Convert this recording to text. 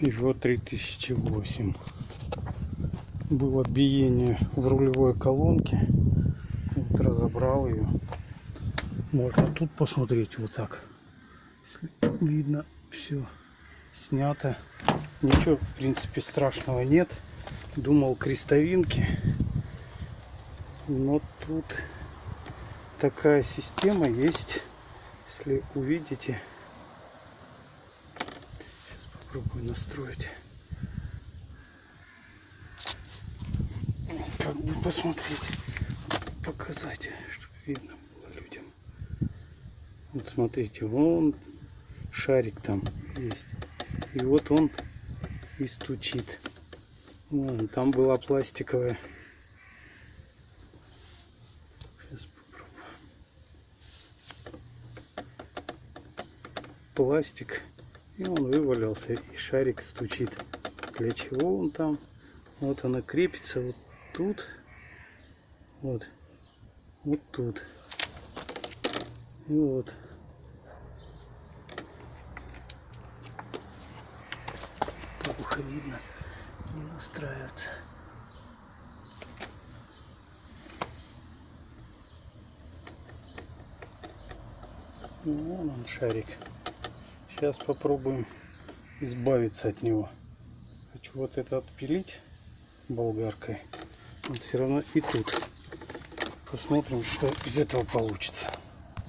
Peugeot 3008. Было биение в рулевой колонке. Вот разобрал ее. Можно тут посмотреть вот так. Если видно, все снято. Ничего в принципе страшного нет. Думал крестовинки. Но тут такая система есть. Если увидите. Сейчас попробую настроить. Как бы посмотреть, показать, чтобы видно было людям. Вот смотрите, вон шарик там есть. И вот он и стучит. Вон, там была пластиковая. Сейчас попробую. Пластик. И он вывалился, и шарик стучит. Для чего он там? Вот она крепится вот тут. Вот. Вот тут. И вот. Плохо видно. Не настраивается. Вон он шарик. Сейчас попробуем избавиться от него. Хочу вот это отпилить болгаркой. Вот все равно и тут. Посмотрим, что из этого получится.